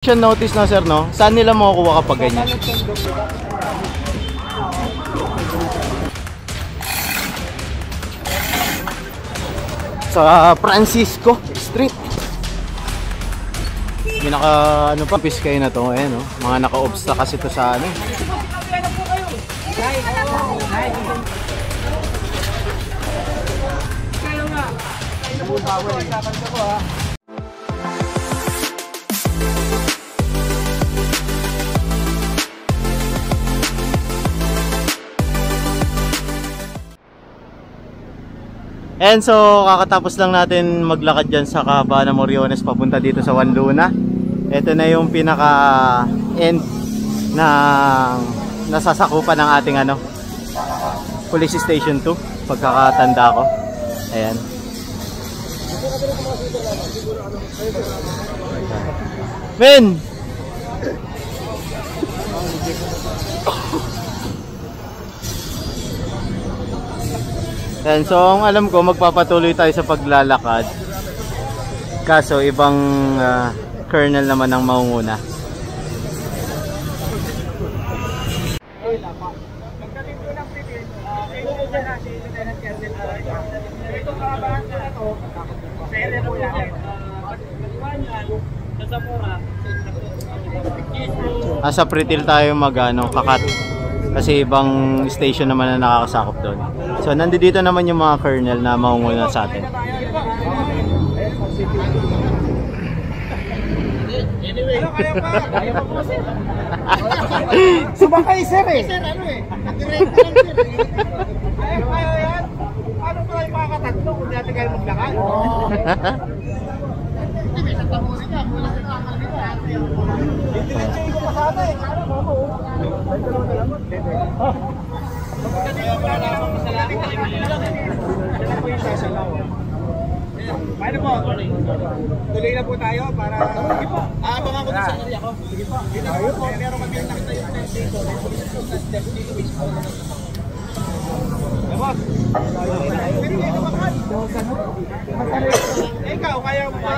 Notice na sir, no? Saan nila makukuha kapag ganyan? Sa Francisco Street. May naka ano pa piskay na to, ayan, no? Mga naka-obsta kasi to sa ano. And so, kakatapos lang natin maglakad dyan sa Cava na Moriones papunta dito sa Juan Luna. Ito na yung pinaka-end na nasasakupan ng ating ano, Police Station 2, pagkakatanda ko. Ayan. Men! And so, ang alam ko, magpapatuloy tayo sa paglalakad. Kaso, ibang colonel naman ang maunguna. Sa Pretil tayo kakat. Kasi ibang station naman na nakakasakop doon. So nandito naman yung mga colonel na maunguna sa atin. Sumakay sir eh. Sir ano eh. Ayaw yan. Ano pala yung makakatatlo kung natin kayo maglakad? Hindi, may isang tapusin ka. Kung wala ka nakalita. Hindi ko pasada eh. Paano po? Tuloy na po tayo para... Abangan ko na sa area ko. Sige po. Tayo po. Meron kami nakita yung test dito. Ikaw, kaya mo ba?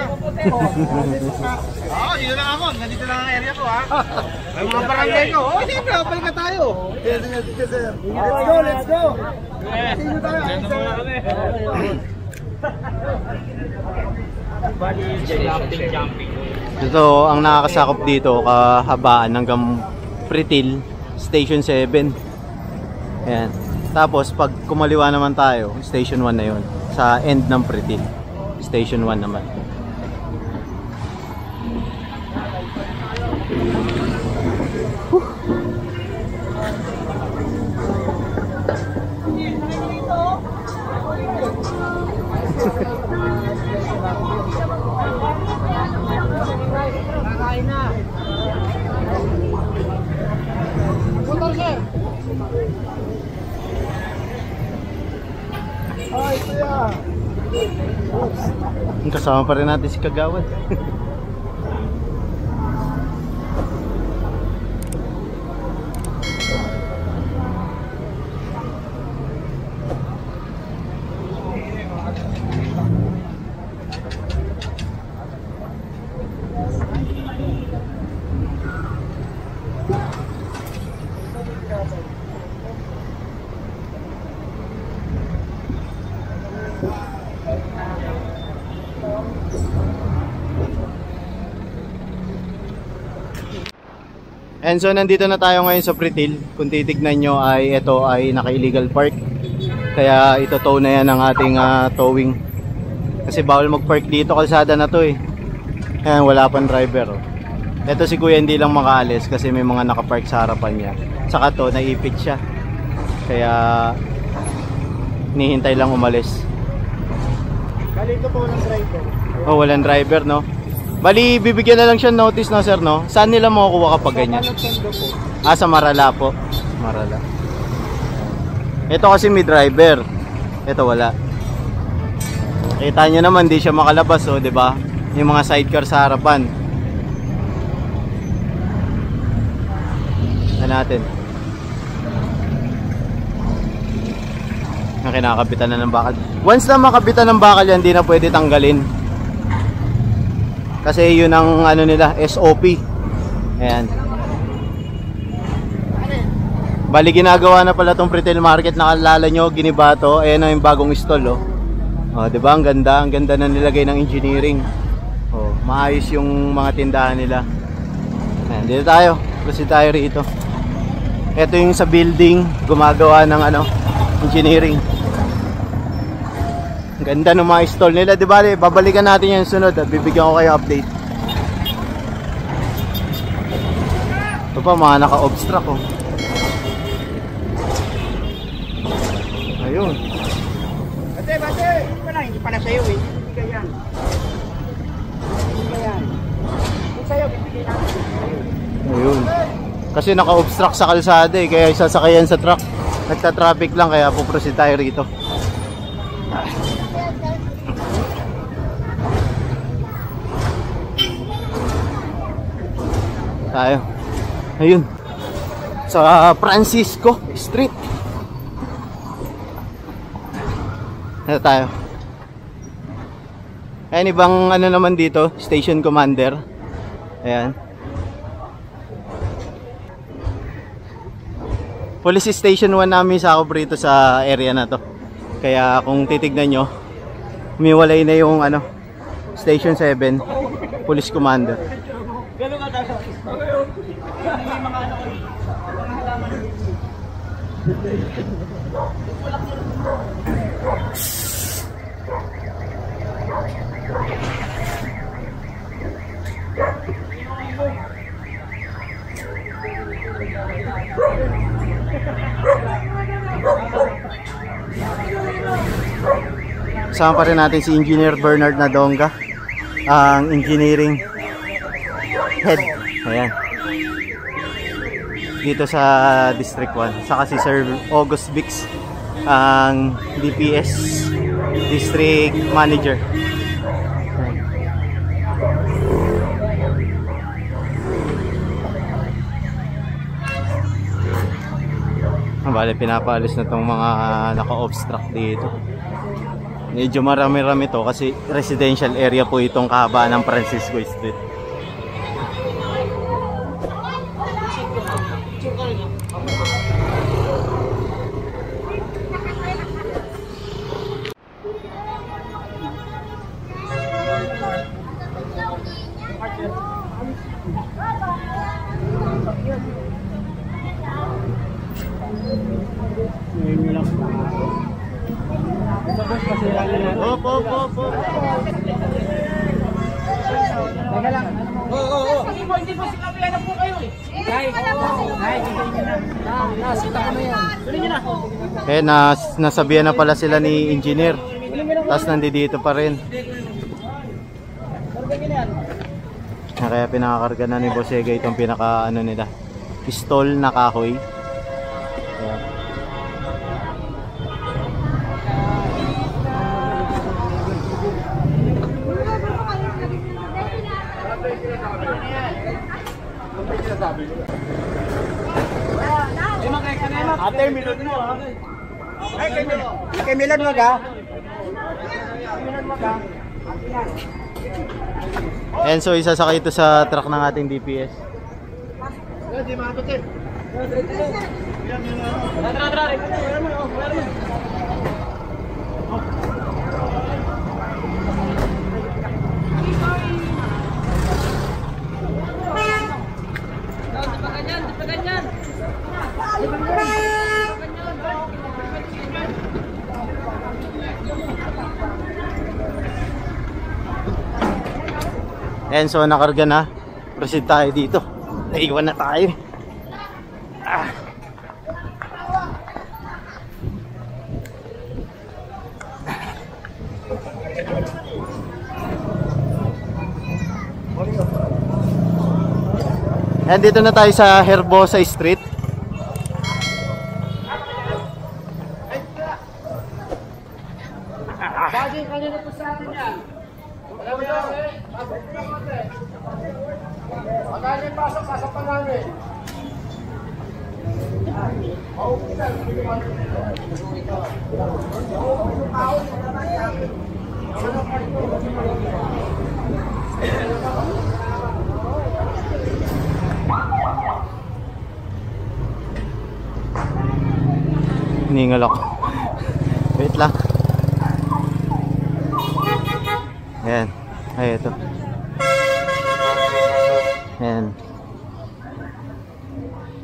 Oo, dito lang ako. Nandito lang ang area ko ha. May mga barangay ko. Oo, siyempre, kapal ka tayo. Let's go. Sino tayo? Ito, ang nakakasakop dito, kahabaan hanggang Pretil, Station 7. Ayan. Tapos, pag kumaliwa naman tayo, Station 1 na yun. Sa end ng Pretil. Station 1 naman. Kasama pa rin natin si Kagawad. And so nandito na tayo ngayon sa Pretil. Kung titignan nyo ay ito ay naka-illegal park. Kaya ito tow na yan ng ating towing. Kasi bawal mag-park dito, kalsada na to eh. Ayan, wala pang driver. Oh. Ito si kuya hindi lang makaalis kasi may mga naka-park sa harapan niya. Saka to, naipit siya. Kaya nihintay lang umalis. Kalito po walang driver. Oh, walang driver no. Bali, bibigyan na lang siya notice no sir no? Saan nila makukuha kapag ganyan? Sa Marala po. Marala. Ito kasi may driver. Ito wala. Kita nyo naman, di siya makalabas oh, 'di ba? Yung mga sidecar sa harapan. Ito natin. Na kinakabitan na ng bakal. Once na makabitan ng bakal yan, di na pwede tanggalin. Kasi yun ang ano nila, SOP. Ayan. Bali ginagawa na pala tong retail market, nakalala nyo, giniba to. Ayan na yung bagong stall, oh. Oh, 'di ba? Ang ganda na nilagay ng engineering. Oh, maayos yung mga tindahan nila. Ayan, dito tayo. Proceed tayo rito. Ito yung sa building, gumagawa ng ano, engineering. Ang ganda ng mga stall nila, 'di ba? Babalikan natin yung sunod at bibigyan ko kayo update. Ito pa, mga naka-obstruct, oh. Ayun. Bate! Hindi pala sa'yo eh. Hindi ka yan. Hindi ka yan. Kung sa'yo, bibigay natin. Ayun. Kasi naka-obstruct sa kalsada eh. Kaya isasakayan sa truck. Nagta-traffic lang, kaya puproceed tayo rito. Tayo. Ayun. Sa Francisco Street. Ito tayo. Ayan, ibang ano naman dito, station commander. Ayan. Police station 1 namin sakop rito sa area na to. Kaya kung titignan nyo, humiwalay na yung ano, station 7, police commander. Gano'n ka tayo? May mga ano ko mga halaman. Kasama pa rin natin si Engineer Bernard Nadonga, ang engineering head. Ayan. Dito sa District 1. Saka si Sir August Bix, ang DPS District Manager. Bale, pinapaalis na tong mga naka-obstruct dito. Medyo marami-rami to kasi residential area po itong kahabaan ng Francisco Street. Opo. Teka lang. Oo. Hindi po sinabi na po kayo eh. Nasita ka na yan. Nasabihan na pala sila ni engineer. Tapos nandito pa rin. Kaya pinakakarga na ni Bosega itong pinaka ano nila, pistol na kahoy. Ate, Milod mo ha. Ay, kay Milod mo ka? And so isasakay ito sa truck ng ating DPS. Hindi matot eh. And so nakarga na. Proceed tayo dito. Naiwan na tayo. And dito na tayo sa Herbosa Street. Bagay kanina po sa atin yan. Alam mo yan? Magkano yung pasok pa namin? Hiningal ako. Wait lang. Ayan. Ay, ito. Ayan.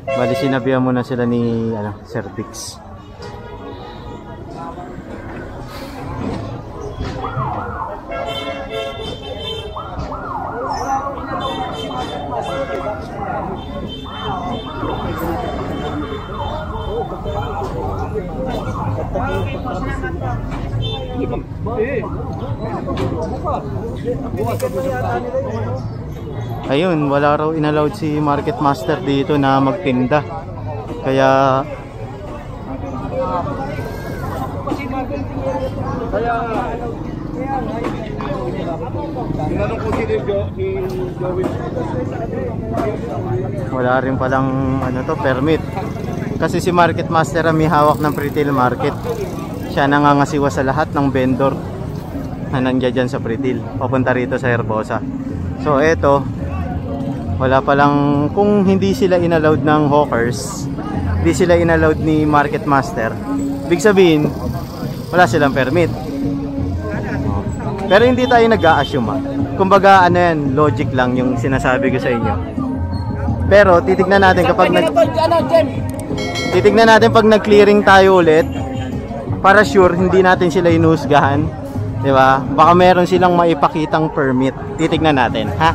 Bali, sinabihan muna sila ni Sir Dix. Ayun, wala raw inallowed si Market Master dito na magtinda. Kaya wala rin palang permit. Kasi si Market Master ang may hawak ng Pretil Market. Siya nangangasiwa sa lahat ng vendor na nandiyan dyan sa Pretil, papunta rito sa Herbosa. So eto, wala palang, kung hindi sila inallowed ng hawkers, hindi sila inallowed ni Market Master, ibig sabihin wala silang permit. Pero hindi tayo nag-a-assume. Kumbaga yan, logic lang yung sinasabi ko sa inyo. Pero titignan natin kapag titignan natin pag nag-clearing tayo ulit, para sure hindi natin sila inuhusgahan, di ba? Baka meron silang maipakitang permit. Titignan natin, ha?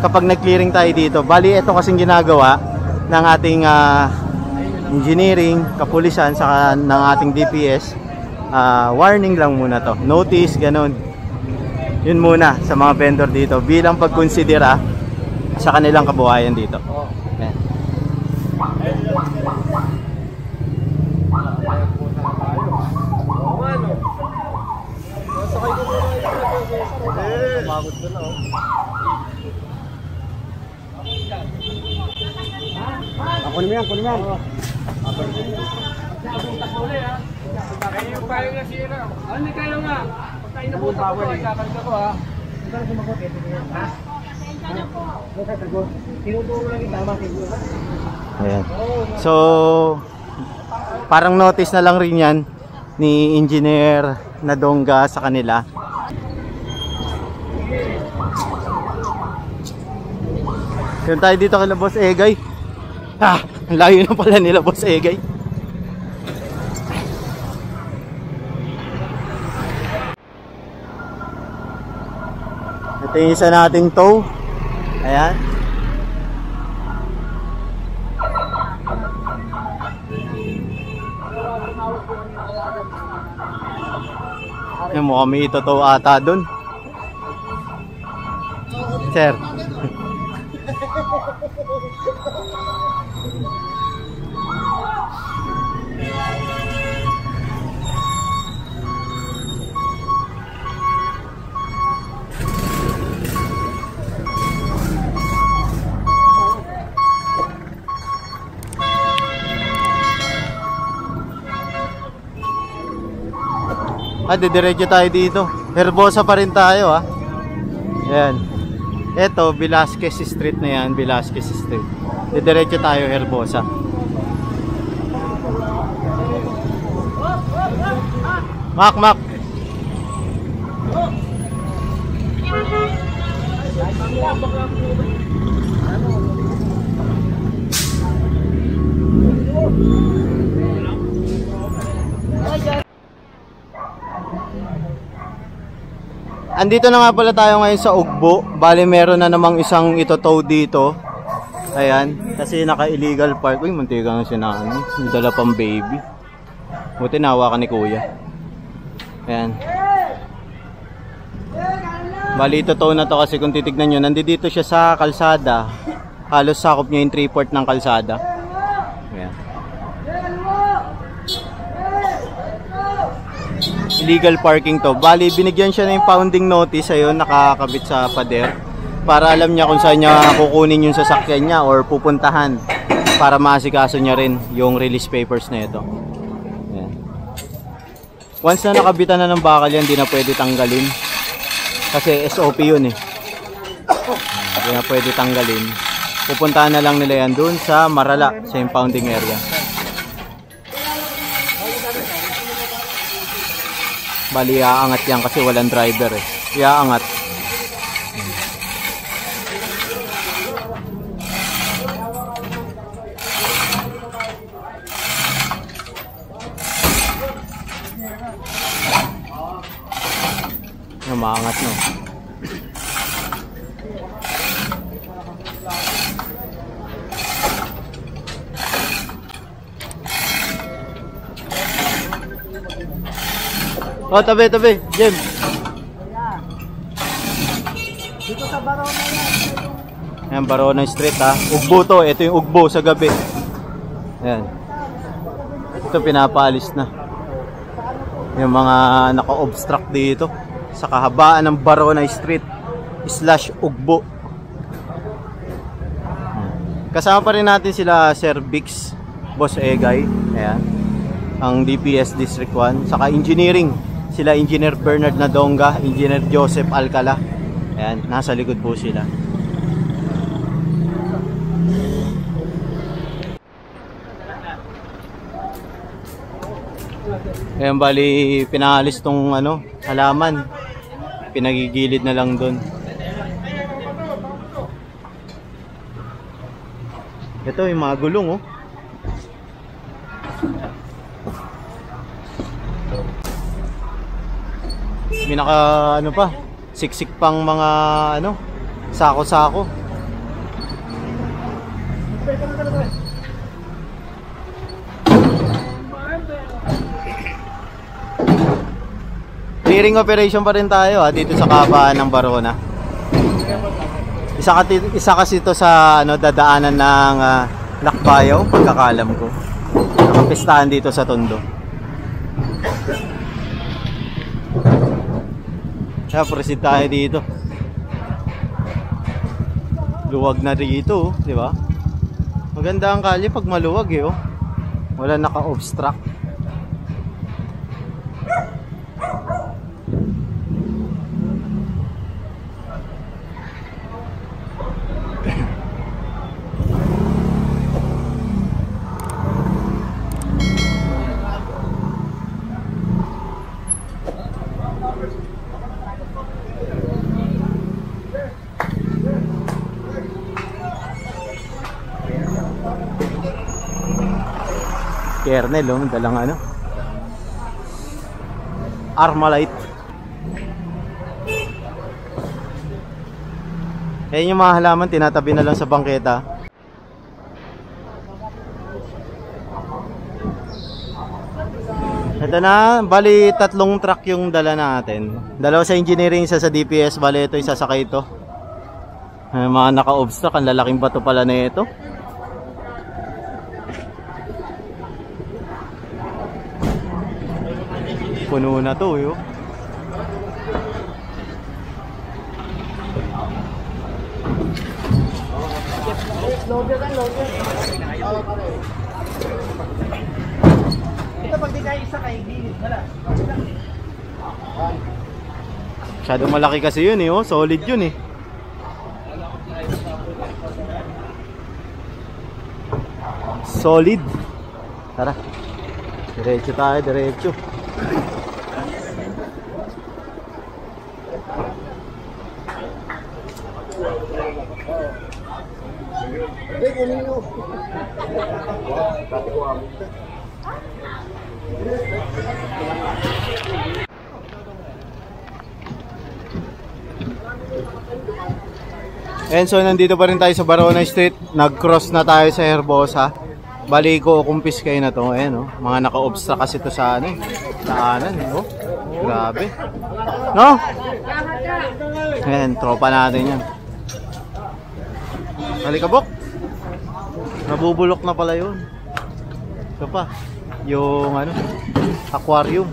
Kapag nag-clearing tayo dito. Bali, ito kasing ginagawa ng ating engineering, kapulisan, saka ng ating DPS. Warning lang muna to. Notice, ganun. Yun muna sa mga vendor dito bilang pagkonsidera sa kanilang kabuhayan dito. Ayan. Kunin mo yan, kunin mo yan. Kayo pa yung nasira. Ano kayo nga? Pagkain na po ako, ikakarga ko ha. Ikaw na sumagot, ha? Tinuturo lang yung tama siguro. Ayan. So, parang notice na lang rin yan ni Engineer Nadonga sa kanila. Yun tayo dito kay Boss Egay. Ang layo na pala nila Boss Egay. Ito yung isa nating tow. Ayan. Yung mukhang may itotow ata dun. Sir. Didiretso tayo dito. Herbosa pa rin tayo Ayan. Ito, Velasquez Street na yan. Velasquez Street. Didiretso tayo Herbosa. Mak. Andito na nga pala tayo ngayon sa Ugbo. Bali meron na namang isang itotow dito. Ayan, kasi naka-illegal park. Uy, muntigang sinano. May dala pang baby. Buti nahawakan ni Kuya. Ayan. Bali itotow na to kasi kung titignan nyo, nandito siya sa kalsada. Halos sakop niya yung 3/4 ng kalsada. Ayan. Illegal parking to. Bali, binigyan siya ng impounding notice ayun, nakakabit sa pader. Para alam niya kung saan niya kukunin yung sasakyan niya or pupuntahan. Para maasikaso niya rin yung release papers na ito. Ayan. Once na nakabitan na ng bakal yan, di na pwede tanggalin. Kasi SOP yun Di na pwede tanggalin. Pupuntahan na lang nila yan dun sa Marala, sa impounding area. Bali, iaangat yan kasi walang driver eh. Iaangat. Umaangat no. Oh, tabi, Jem. Dito sa Barona yan. Ayan, Barona Street ha. Ugbo to. Ito yung ugbo sa gabi. Ayan. Ito pinapaalis na. Yung mga naka-obstruct dito. Sa kahabaan ng Barona Street / ugbo. Kasama pa rin natin sila Sir Bix, Boss Egay. Ayan. Ang DPS District 1. Saka engineering. Sila Engineer Bernard Nadonga, Engineer Joseph Alcala. Ayan, nasa likod po sila. Ayan, bali pinalis tong halaman. Pinagigilid na lang doon. Ito yung mga gulong oh. May naka pa, siksik pang mga sako-sako. Clearing operation pa rin tayo dito sa kabaan ng Barona. Isa kasi ito sa dadaanan ng Lakbayaw, pagkakalam ko. Nakapistahan dito sa Tondo. Kaya proceed tayo dito. Luwag na dito, di ba? Maganda ang kalye pag maluwag eh, oh. Wala naka-obstruct. Kernel, oh, dalang Armalite. Ayan yung mga halaman, tinatabi na lang sa bangketa. Ito na, bali 3 truck yung dala natin. 2 sa engineering, 1 sa DPS, bali ito isasakay ito. Mga naka-obstruct, ang lalaking bato pala na ito. Puno na to, yo. Loader. Ito pag di kayo isa kay gilid, wala. Masyadong malaki kasi yun eh, oh. Solid yun eh. Solid. Tara. Diretso tayo, diretso. And so nandito pa rin tayo sa Barona Street. Nag-cross na tayo sa Herbosa. Bali ko kumpis kayo na to. Ayan, oh. Mga naka-obstruct kasi to sa daanan, oh. Grabe. No? Ayan, tropa natin yan. Halikabok. Nabubulok na pala yun. Ito pa. Yung aquarium.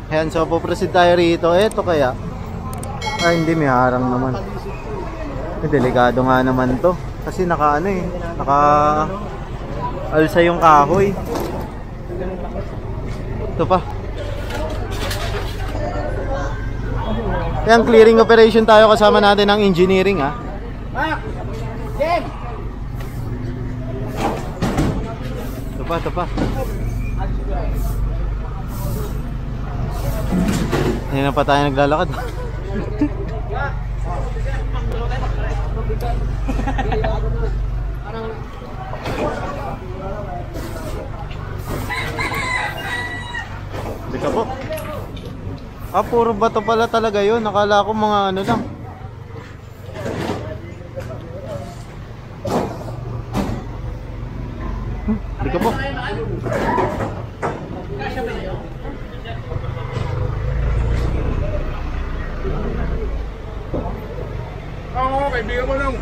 Ayan, so puproceed tayo rito. Eto kaya. Ay, hindi, may harang naman. Delikado nga naman to. Kasi naka alsa yung kahoy. Ito pa. Ayan, clearing operation tayo, kasama natin ng engineering ha. Ito pa. Hindi na pa tayo naglalakad. Hindi ka po. Puro bato pala talaga yun. Nakala ko mga ano lang. Hindi ka po. Oo, kaibigan mo lang.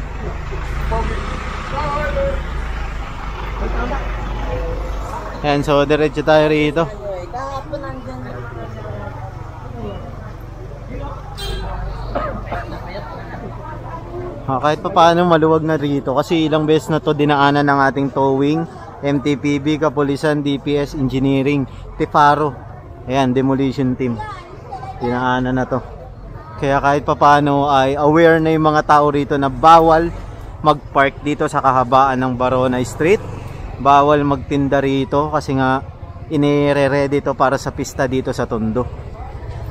Ayan, so diretso tayo rito. Kahapon nandyan. Kahit pa paano maluwag na rito kasi ilang beses na to dinaanan ng ating towing, MTPB, Kapulisan, DPS, Engineering, Tifaro. Ayan, demolition team. Dinaanan na to. Kaya kahit pa paano ay aware na yung mga tao rito na bawal mag-park dito sa kahabaan ng Barona Street. Bawal magtinda rito kasi nga inire-ready to para sa pista dito sa Tondo.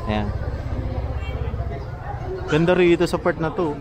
Ayan. Ganda rito sa part na to.